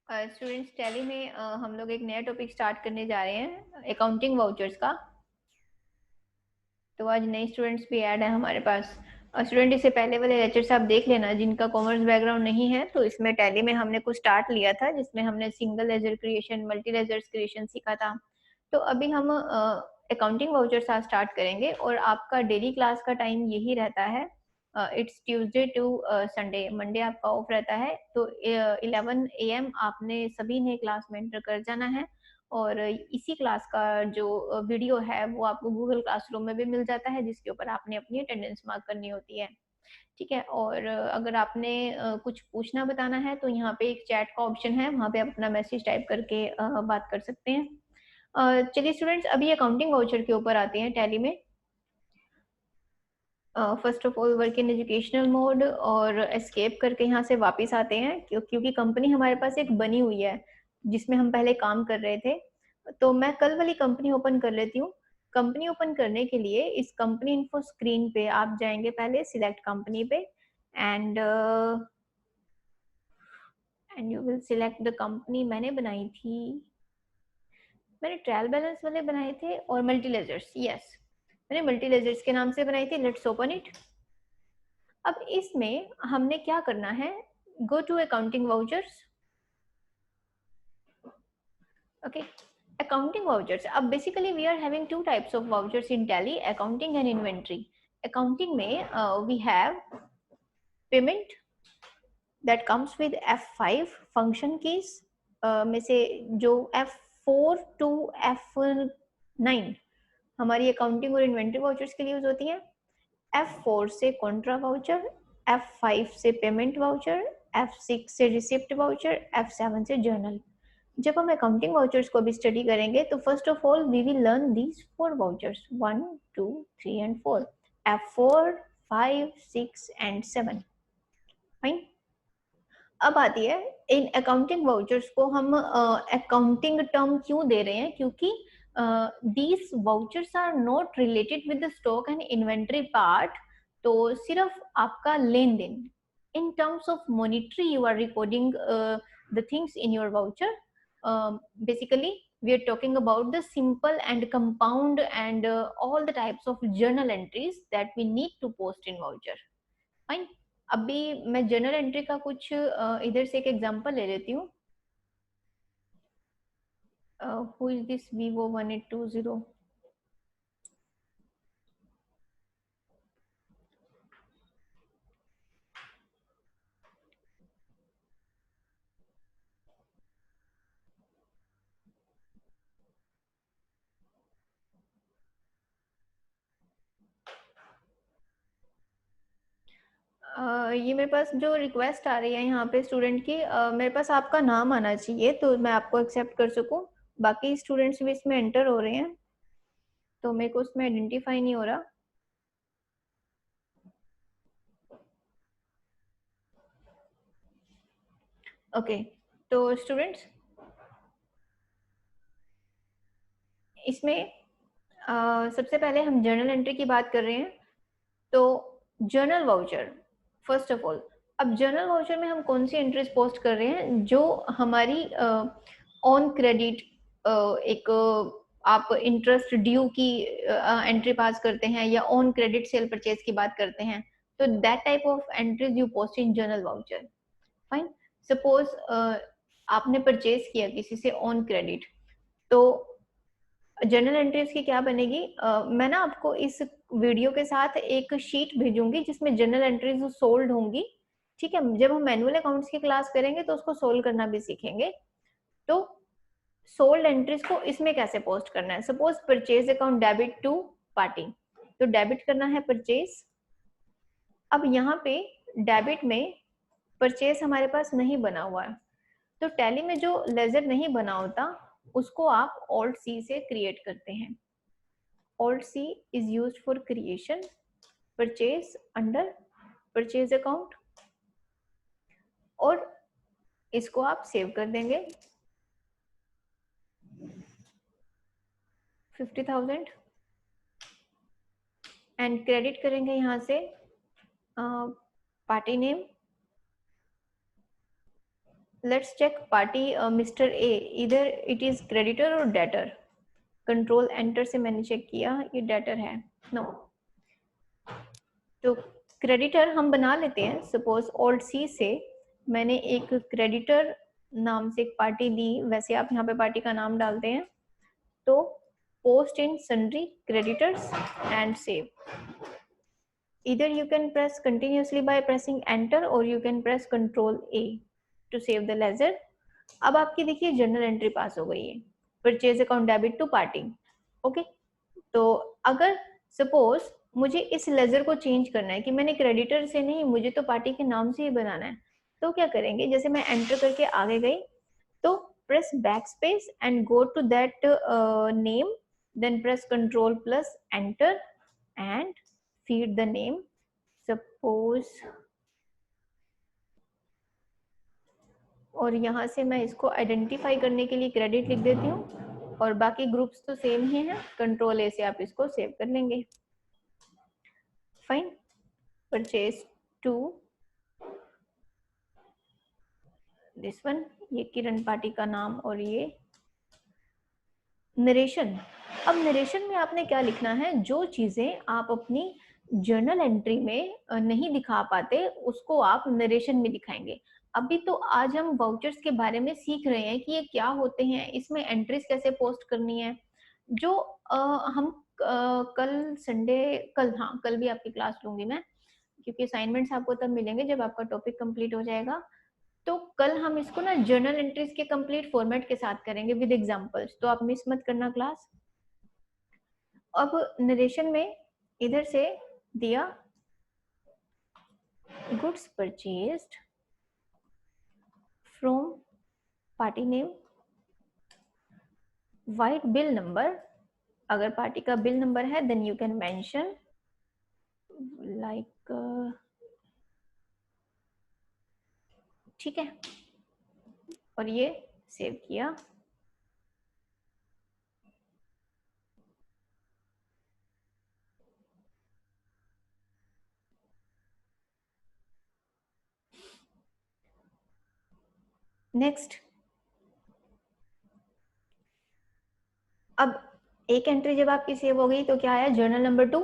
Students tally में हम लोग एक नया टॉपिक स्टार्ट करने जा रहे हैं अकाउंटिंग वाउचर्स का। तो आज नए स्टूडेंट्स भी ऐड है हमारे पास। स्टूडेंट इससे पहले वाले लेक्चर्स आप देख लेना, जिनका कॉमर्स बैकग्राउंड नहीं है तो इसमें टैली में हमने कुछ स्टार्ट लिया था जिसमें हमने single laser creation, multi laser creation सीखा था। तो अभी हम अकाउंटिंग वाउचर्स आज स्टार्ट करेंगे और आपका डेली क्लास का टाइम यही रहता है। It's Tuesday to Sunday, Monday आपका ऑफ रहता है। तो 11 AM आपने सभी ने क्लास में एंटर कर जाना है और इसी क्लास का जो वीडियो है वो आपको गूगल क्लासरूम में भी मिल जाता है, जिसके ऊपर आपने अपनी अटेंडेंस मार्क करनी होती है। ठीक है, और अगर आपने कुछ पूछना बताना है तो यहाँ पे एक चैट का ऑप्शन है, वहाँ पे आप अपना मैसेज टाइप करके बात कर सकते हैं। चलिए स्टूडेंट्स, अभी अकाउंटिंग वाउचर के ऊपर आते हैं टैली में। First of all work in educational mode और एस्केप करके यहाँ से वापस आते हैं, क्योंकि कंपनी हमारे पास एक बनी हुई है जिसमें हम पहले काम कर रहे थे। तो मैं कल वाली कंपनी ओपन कर लेती हूँ। कंपनी ओपन करने के लिए इस कंपनी इन्फो स्क्रीन पे आप जाएंगे, पहले सिलेक्ट कंपनी पे and you will select the company. मैंने बनाई थी, मैंने ट्रायल बैलेंस वाले बनाए थे और मल्टी लेजर्स, यस मैंने मल्टी लेजर्स के नाम से बनाई थी। Let's open it. अब इसमें हमने क्या करना है, go to accounting vouchers. Okay, accounting vouchers. अब basically we are having two types of vouchers in Tally, accounting and inventory. Accounting में we have payment that comes with F5 function keys में से जो F4 टू F9 हमारी accounting और inventory vouchers के लिए use होती हैं। F4 से कॉन्ट्रा वाउचर, F5 से पेमेंट वाउचर, F6 से रिसिप्ट वाउचर, F7 से जर्नल। जब हम अकाउंटिंग वाउचर्स को भी स्टडी करेंगे तो first of all we will learn these 4 vouchers, 1 2 3 and 4, F4 5 6 and 7। Fine. अब आती है इन अकाउंटिंग वाउचर्स को हम अकाउंटिंग टर्म क्यों दे रहे हैं, क्योंकि these vouchers are not related with the stock and inventory part. तो सिर्फ आपका लेन देन, in terms of monetary you are recording the things in your voucher. Basically we are talking about the simple and compound and all the types of journal entries that we need to post in voucher. Fine. अभी मैं journal entry का कुछ इधर से एक example ले लेती हूँ। Who is this Vivo 1820? ये मेरे पास जो रिक्वेस्ट आ रही है यहाँ पे स्टूडेंट की, मेरे पास आपका नाम आना चाहिए तो मैं आपको एक्सेप्ट कर सकूँ। बाकी स्टूडेंट्स भी इसमें एंटर हो रहे हैं तो मेरे को उसमें आइडेंटिफाई नहीं हो रहा। ओके, तो स्टूडेंट्स इसमें सबसे पहले हम जर्नल एंट्री की बात कर रहे हैं। तो journal voucher, first of all, अब जर्नल वाउचर में हम कौन सी एंट्रीज पोस्ट कर रहे हैं जो हमारी ऑन क्रेडिट, एक आप इंटरेस्ट ड्यू की एंट्री पास करते हैं या ऑन क्रेडिट सेल परचेज की बात करते हैं, तो that type of entries you post in journal voucher. Fine. Suppose आपने परचेज किया किसी से ऑन क्रेडिट, तो जर्नल एंट्रीज की क्या बनेगी, मैं ना आपको इस वीडियो के साथ एक शीट भेजूंगी जिसमें जर्नल एंट्रीज सोल्ड होंगी। ठीक है, जब हम मैनुअल अकाउंट्स की क्लास करेंगे तो उसको सोल्व करना भी सीखेंगे। तो सोल्ड एंट्रीज को इसमें कैसे पोस्ट करना है। Suppose purchase account debit to party, तो डेबिट करना है परचेज। अब यहाँ पे डेबिट में परचेज हमारे पास नहीं बना हुआ है, तो टैली में जो लेजर नहीं बना होता उसको आप ऑल्ट सी से क्रिएट करते हैं। Alt C is used for creation purchase under purchase account और इसको आप सेव कर देंगे 50,000 एंड क्रेडिट करेंगे यहाँ से party name let's check party mister A, इधर इट इज क्रेडिटर और डेटर. कंट्रोल एंटर से मैंने चेक किया, ये डेटर है. नो, तो क्रेडिटर हम बना लेते हैं. सपोज ऑल्ट सी से मैंने एक क्रेडिटर नाम से एक पार्टी दी, वैसे आप यहाँ पे पार्टी का नाम डालते हैं. तो post in sundry creditors and save. Either you can press continuously by pressing enter or you can press Control A to save the ledger. अब आपकी देखिए जर्नल एंट्री पास हो गई है, purchase account debit to party. Okay, तो अगर suppose मुझे इस लेजर को चेंज करना है कि मैंने क्रेडिटर से नहीं, मुझे तो पार्टी के नाम से ही बनाना है, तो क्या करेंगे, जैसे मैं एंटर करके आगे गई तो press backspace and go to that name, then press control plus enter and feed the name. Suppose, और यहाँ से मैं इसको आइडेंटिफाई करने के लिए क्रेडिट लिख देती हूँ, और बाकी ग्रुप्स तो सेम ही हैं. कंट्रोल ए से आप इसको सेव कर लेंगे. Fine. Purchase to this one, ये किरण पार्टी का नाम, और ये नरेशन. अब नरेशन में आपने क्या लिखना है, जो चीजें आप अपनी जर्नल एंट्री में नहीं दिखा पाते उसको आप नरेशन में दिखाएंगे. अभी तो आज हम वाउचर्स के बारे में सीख रहे हैं कि ये क्या होते हैं, इसमें एंट्रीज कैसे पोस्ट करनी है. जो हम कल संडे, कल भी आपकी क्लास लूंगी मैं, क्योंकि असाइनमेंट्स आपको तब मिलेंगे जब आपका टॉपिक कंप्लीट हो जाएगा. तो कल हम इसको ना जर्नल एंट्रीज के कंप्लीट फॉर्मेट के साथ करेंगे विद एग्जांपल्स, तो आप मिस मत करना क्लास. अब नरेशन में इधर से दिया goods purchased from party name, white bill number. अगर पार्टी का बिल नंबर है then you can mention like, ठीक है, और ये सेव किया. नेक्स्ट, अब एक एंट्री जब आपकी सेव हो गई तो क्या आया, जर्नल नंबर 2.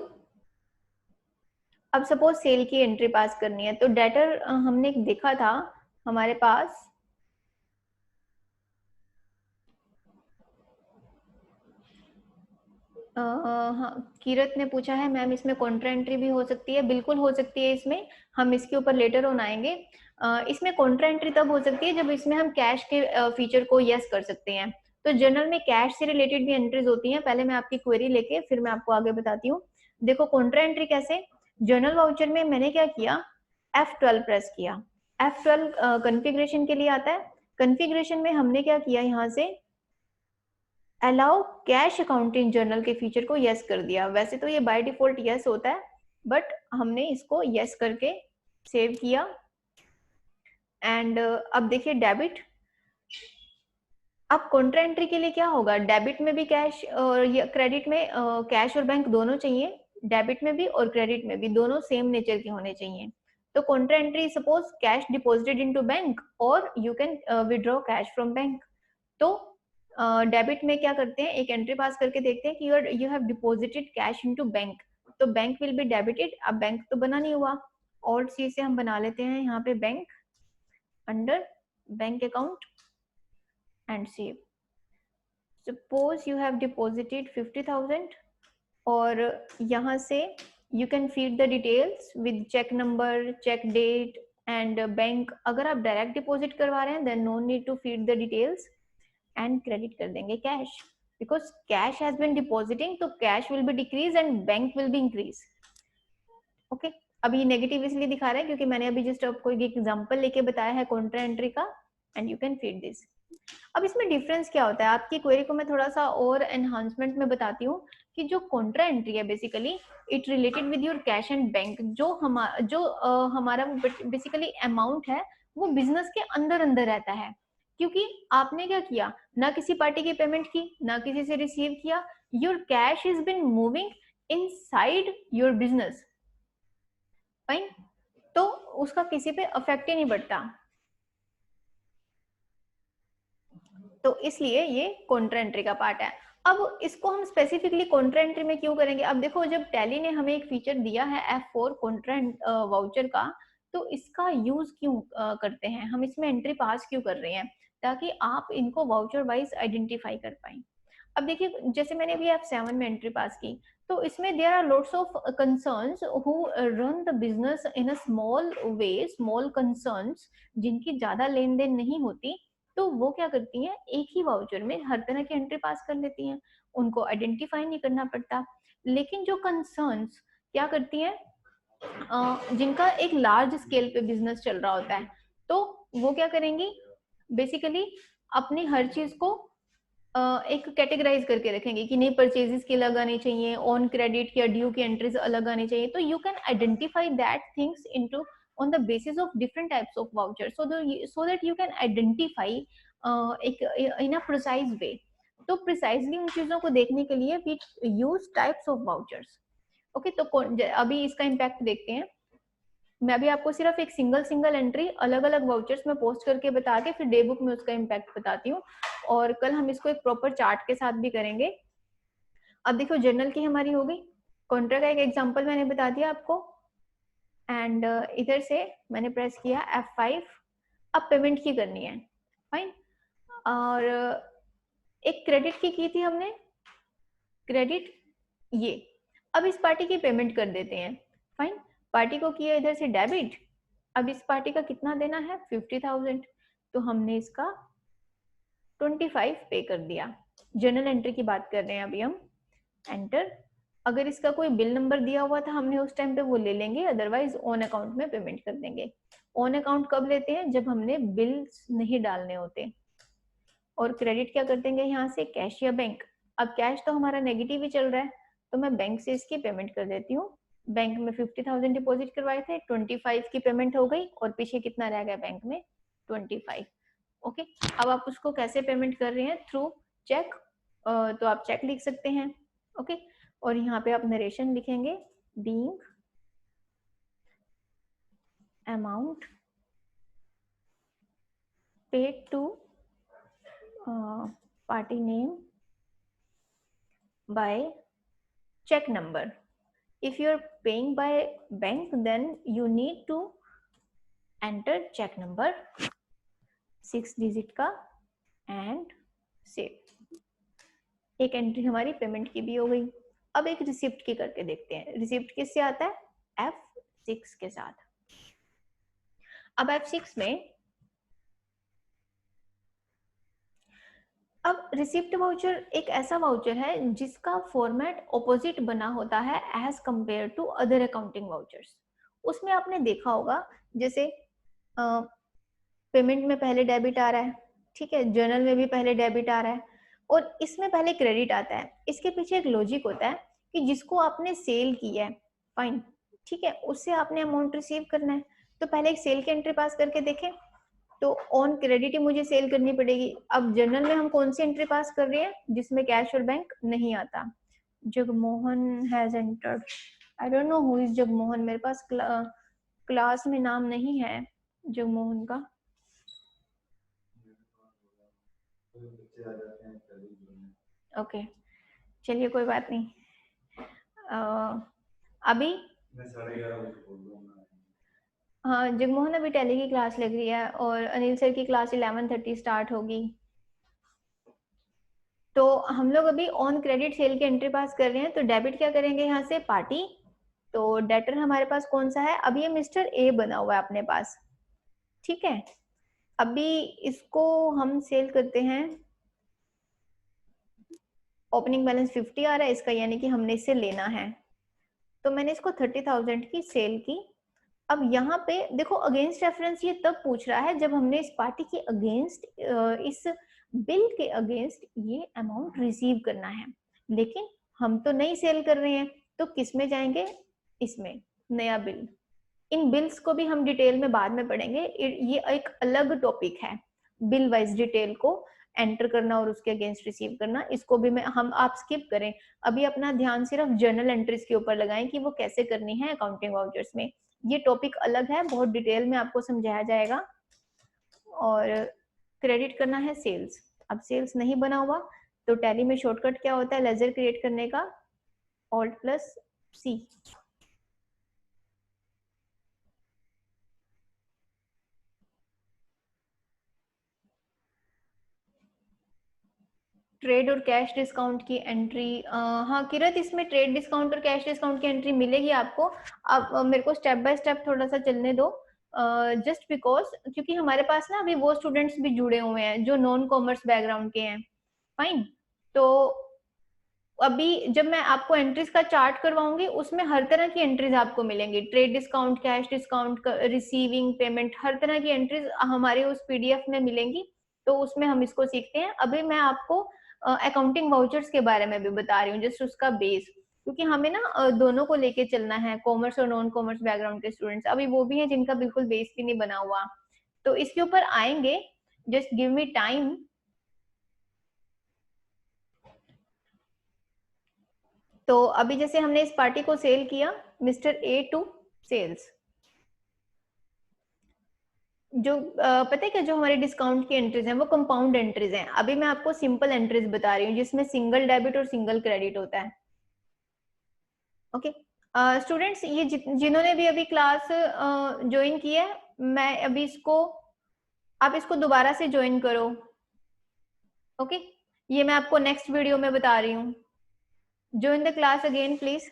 अब सपोज सेल की एंट्री पास करनी है, तो डेटर हमने देखा था हमारे पास हाँ, कीरत ने पूछा है मैम इसमें कॉन्ट्रा एंट्री भी हो सकती है. बिल्कुल हो सकती है, इसमें हम इसके ऊपर लेटर ऑन आएंगे. इसमें कॉन्ट्रा एंट्री तब हो सकती है जब इसमें हम कैश के फीचर को यस कर सकते हैं. तो जर्नल में कैश से रिलेटेड भी एंट्रीज होती हैं. पहले मैं आपकी क्वेरी लेके फिर मैं आपको आगे बताती हूँ. देखो कॉन्ट्रा एंट्री कैसे, जर्नल वाउचर में मैंने क्या किया, F12 प्रेस किया. F12 कॉन्फ़िगरेशन के लिए आता है. कॉन्फ़िगरेशन में हमने क्या किया, यहाँ से अलाउ कैश अकाउंटिंग जर्नल के फीचर को यस कर दिया. वैसे तो ये बाय डिफॉल्ट यस होता है, बट हमने इसको यस करके सेव किया. एंड अब देखिए डेबिट. अब कॉन्ट्रा एंट्री के लिए क्या होगा, डेबिट में भी कैश और क्रेडिट में कैश और बैंक दोनों चाहिए. डेबिट में भी और क्रेडिट में भी दोनों सेम नेचर के होने चाहिए. तो contra entry suppose cash deposited into bank और you can withdraw cash from bank. तो डेबिट में क्या करते हैं, एक एंट्री पास करके देखते हैं कि you have deposited cash into bank, तो बैंक विल बी डेबिटेड. अब बैंक तो बना नहीं हुआ, ऑल्ट सी से हम बना लेते हैं यहाँ पे bank under bank account and save. Suppose you have deposited 50,000 और यहाँ से you can feed the details with cheque number, cheque date and bank. अगर आप डायरेक्ट डिपॉजिट करवा रहे हैं then no need to feed the details and credit कर देंगे cash, because cash has been depositing, तो cash will be decrease and bank will be increase. Okay, अब ये नेगेटिव इसलिए दिखा रहा है क्योंकि मैंने अभी जस्ट आपको एक एग्जांपल लेके बताया है कॉन्ट्रा एंट्री का, and you can feed this. अब इसमें डिफरेंस क्या होता है, आपकी क्वेरी को मैं थोड़ा सा और एनहांसमेंट में बताती हूँ कि जो कॉन्ट्रा एंट्री है basically it related with your cash and bank. जो हमारा बेसिकली अमाउंट है वो बिजनेस के अंदर अंदर रहता है, क्योंकि आपने क्या किया, ना किसी पार्टी की पेमेंट की, ना किसी से रिसीव किया. Your cash is been moving inside your business. Fine, तो उसका किसी पे अफेक्ट ही नहीं पड़ता. तो इसलिए ये कॉन्ट्रा एंट्री का पार्ट है। अब इसको हम स्पेसिफिकली कॉन्ट्रा एंट्री में क्यों करेंगे? अब देखो, जब टैली ने हमें एक फीचर दिया है F4 कॉन्ट्रा वाउचर का, तो इसका यूज क्यों करते हैं हम? इसमें एंट्री पास क्यों कर रहे हैं? ताकि आप इनको वाउचर वाइज आइडेंटिफाई कर पाए। अब देखिए, जैसे मैंने भी F7 में एंट्री पास की, तो इसमें there are lots of concerns who run the business in a small way, small concerns जिनकी ज्यादा लेन देन नहीं होती, तो वो क्या करती हैं, एक ही वाउचर में हर तरह की एंट्री पास कर लेती हैं, उनको आइडेंटिफाई नहीं करना पड़ता। लेकिन जो कंसर्न्स क्या करती हैं, जिनका एक लार्ज स्केल पे बिजनेस चल रहा होता है, तो वो क्या करेंगी, बेसिकली अपनी हर चीज को एक कैटेगराइज करके रखेंगे कि नहीं, परचेजेस की अलग आनी चाहिए, ऑन क्रेडिट या ड्यू की एंट्रीज अलग आनी चाहिए। तो you can identify that things into on the basis of different types of vouchers, so that you can identify एक in a precise way। तो precisely उन चीजों को देखने के लिए we use types of vouchers। Okay, तो अभी इसका इम्पैक्ट देखते हैं। मैं अभी आपको सिर्फ एक सिंगल एंट्री अलग अलग वाउचर्स में पोस्ट करके बता के फिर डे बुक में उसका इम्पैक्ट बताती हूँ, और कल हम इसको एक प्रॉपर चार्ट के साथ भी करेंगे। अब देखो, जर्नल की हमारी हो गई, कॉन्ट्रा का एक एग्जांपल मैंने बता दिया आपको, एंड इधर से मैंने प्रेस किया F5। अब पेमेंट की करनी है, फाइन। और एक क्रेडिट की थी हमने, क्रेडिट ये। अब इस पार्टी की पेमेंट कर देते हैं, फाइन। पार्टी को किया इधर से डेबिट, अब इस पार्टी का कितना देना है, 50,000, तो हमने इसका 25 पे कर दिया। जर्नल एंट्री की बात कर रहे हैं अभी हम, एंटर। अगर इसका कोई बिल नंबर दिया हुआ था हमने उस टाइम पे वो ले लेंगे, अदरवाइज ऑन अकाउंट में पेमेंट कर देंगे। ऑन अकाउंट कब लेते हैं, जब हमने बिल्स नहीं डालने होते। और क्रेडिट क्या कर देंगे यहाँ से, कैश या बैंक। अब कैश तो हमारा नेगेटिव ही चल रहा है, तो मैं बैंक से इसकी पेमेंट कर देती हूँ। बैंक में 50,000 डिपॉजिट करवाए थे, 25 की पेमेंट हो गई, और पीछे कितना रह गया बैंक में, 25। ओके, अब आप उसको कैसे पेमेंट कर रहे हैं, थ्रू चेक, तो आप चेक लिख सकते हैं। ओके, और यहाँ पे आप नरेशन लिखेंगे, being amount paid to party name by check number। if you're paying by bank, then you need to enter check number 6 digit का एंड सेव। एक एंट्री हमारी पेमेंट की भी हो गई। अब एक रिसिप्ट की करके देखते हैं। रिसिप्ट किससे आता है, F6 के साथ। अब F6 में अब रिसिप्ट वाउचर एक ऐसा वाउचर है जिसका फॉर्मेट ऑपोजिट बना होता है as compared to other accounting vouchers. उसमें आपने देखा होगा, जैसे पेमेंट में पहले डेबिट आ रहा है, ठीक है, जर्नल में भी पहले डेबिट आ रहा है, और इसमें पहले क्रेडिट आता है। इसके पीछे एक लॉजिक होता है कि जिसको आपने सेल किया है, फाइन, ठीक है, उससे आपने अमाउंट रिसीव करना है। तो पहले एक सेल की एंट्री पास करके देखें, तो ऑन क्रेडिट ही मुझे सेल करनी पड़ेगी। अब जर्नल में हम कौन सी एंट्री पास कर रहे हैं, जिसमें कैश और बैंक नहीं आता। Jagmohan has entered, I don't know who is Jagmohan, मेरे पास क्लास में नाम नहीं है जगमोहन का। ओके, चलिए कोई बात नहीं। अभी हाँ, जगमोहन अभी टैली की क्लास लग रही है, और अनिल सर की क्लास 11:30 स्टार्ट होगी। तो हम लोग अभी ऑन क्रेडिट सेल की एंट्री पास कर रहे हैं, तो डेबिट क्या करेंगे यहाँ से, पार्टी। तो डेटर हमारे पास कौन सा है, अभी ये मिस्टर ए बना हुआ है अपने पास, ठीक है। अभी इसको हम सेल करते हैं, ओपनिंग बैलेंस 50 आ रहा है इसका, यानी कि हमने इसे लेना है। तो मैंने इसको 30,000 की सेल की। अब यहाँ पे देखो, अगेंस्ट रेफरेंस ये तब पूछ रहा है जब हमने इस पार्टी के अगेंस्ट, इस बिल के अगेंस्ट ये अमाउंट रिसीव करना है। लेकिन हम तो नहीं सेल कर रहे हैं, तो किस में जाएंगे, इसमें, नया बिल। इन बिल्स को भी हम डिटेल में बाद में पढ़ेंगे, ये एक अलग टॉपिक है, बिल वाइज डिटेल को एंटर करना और उसके अगेंस्ट रिसीव करना। इसको भी हम आप स्किप करें, अभी अपना ध्यान सिर्फ जर्नल एंट्रीज के ऊपर लगाएं कि वो कैसे करनी है अकाउंटिंग वाउचर्स में। ये टॉपिक अलग है, बहुत डिटेल में आपको समझाया जाएगा। और क्रेडिट करना है सेल्स, अब सेल्स नहीं बना हुआ तो टैली में शॉर्टकट क्या होता है लेजर क्रिएट करने का, Alt+C। ट्रेड और कैश डिस्काउंट की एंट्री, हाँ किरत, इसमें ट्रेड डिस्काउंट और कैश डिस्काउंट की एंट्री मिलेगी आपको। अब मेरे को स्टेप बाय स्टेप थोड़ा सा चलने दो, जस्ट बिकॉज क्योंकि हमारे पास ना अभी वो स्टूडेंट्स भी जुड़े हुए हैं जो नॉन कॉमर्स बैकग्राउंड के हैं। फाइन, तो अभी जब मैं आपको एंट्रीज का चार्ट करवाऊंगी उसमें हर तरह की एंट्रीज आपको मिलेंगी, trade discount, cash discount, receiving payment, हर तरह की एंट्रीज हमारे उस पीडीएफ में मिलेंगी। तो उसमें हम इसको सीखते हैं। अभी मैं आपको अकाउंटिंग वाउचर्स के बारे में भी बता रही हूँ, जस्ट उसका बेस, क्योंकि हमें ना दोनों को लेके चलना है, कॉमर्स और नॉन कॉमर्स बैकग्राउंड के स्टूडेंट्स अभी वो भी हैं जिनका बिल्कुल बेस भी नहीं बना हुआ, तो इसके ऊपर आएंगे। Just give me time. तो अभी जैसे हमने इस पार्टी को सेल किया, मिस्टर ए टू सेल्स, जो पता है क्या, जो हमारे डिस्काउंट की एंट्रीज हैं वो कंपाउंड एंट्रीज हैं। अभी मैं आपको सिंपल एंट्रीज बता रही हूँ जिसमें सिंगल डेबिट और सिंगल क्रेडिट होता है। ओके स्टूडेंट्स, ये जिन्होंने भी अभी क्लास ज्वाइन की है, मैं अभी इसको, आप इसको दोबारा से ज्वाइन करो। ओके ये मैं आपको नेक्स्ट वीडियो में बता रही हूँ। Join the class again please.